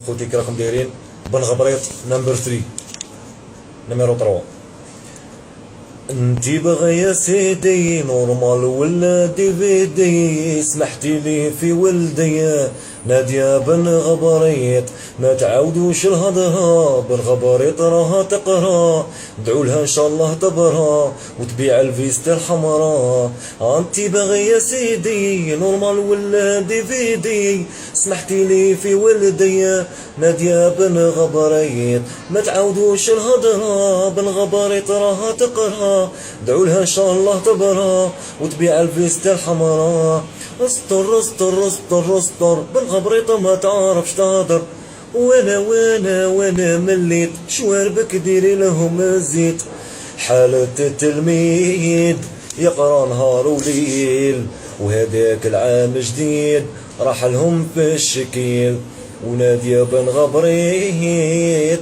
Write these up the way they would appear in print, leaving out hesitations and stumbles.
خوتي كي راكم دايرين؟ بن غبريط نمبر 3 نميرو 3. انتي بغا يا سيدي نورمال ولا DVD؟ سمحتي لي في ولدي نادية بن غبريط، ما تعاودوش الهضرة، بن غبريط راها تقرا، دعولها ان شاء الله تبرا وتبيع الفيست الحمراء. انتي باغي يا سيدي نورمال ولا DVD؟ سمحتي لي في ولدي نادية بن غبريط، ما تعاودوش الهضرة، بن غبريط راها تقرا، دعولها ان شاء الله تبرا وتبيع الفيست الحمراء. استر استر استر استر، بن غبريط ما تعرفش تهضر، وانا مليت شواربك ديري لهم الزيت. حالة التلميذ يقرا نهار وليل، وهداك العام جديد راح لهم في الشكيل. ونادية بن غبريط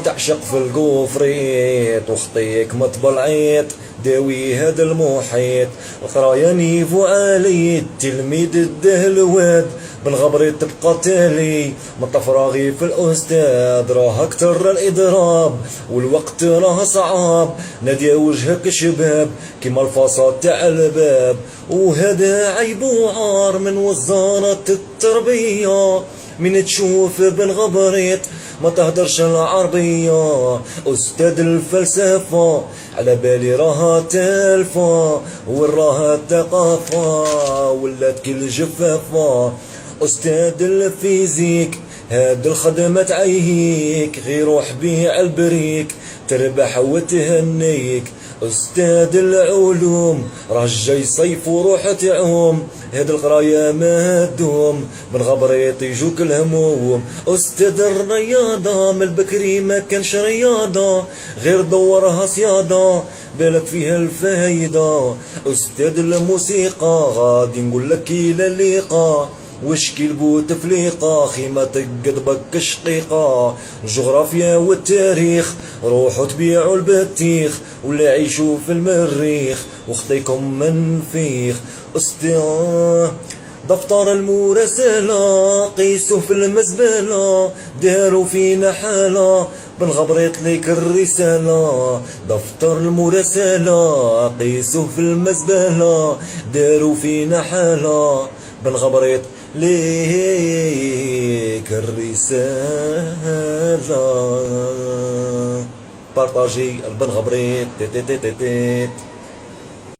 تعشق في القفريط، وخطيك ما تبلعيط داوي هذا المحيط. القرايا نيفو عالي التلميذ الدهلواد، بن غبريط تبقى تالي مطفراغي في الاستاذ، راه اكتر الاضراب والوقت راه صعاب. نادية وجهك شباب كيما الفاصات تاع الباب، وهذا عيب وعار من وزارة التربية. من تشوف بن غبريط ما تهدرش العربية، أستاذ الفلسفة على بالي راها تالفة، وراها الثقافة ولات كل جفافة. أستاذ الفيزيك هاد الخدمة تعيهيك، غير روح بيع البريك تربح وتهنيك. أستاذ العلوم راه جاي صيف وروح تعوم، هاد القراية ما تدوم، بن غبريط يجوك الهموم. أستاذ الرياضة من البكري ما كانش رياضة، غير دورها صيادة بالك فيها الفايدة. أستاذ الموسيقى غادي نقولك إلى اللقاء، وشكي البوتفليقة خيمة تقد بك شقيقة. الجغرافيا والتاريخ روحوا تبيعوا البطيخ، ولا عيشوا في المريخ وخطيكم منفيخ. دفتر المراسلة قيسوه في المزبلة، داروا فينا حالة بن غبريط ليك الرسالة. دفتر المراسلة قيسوه في المزبلة، داروا فينا حالة بن غبريط ليك الرسالة. بارطاجي البن غبريط.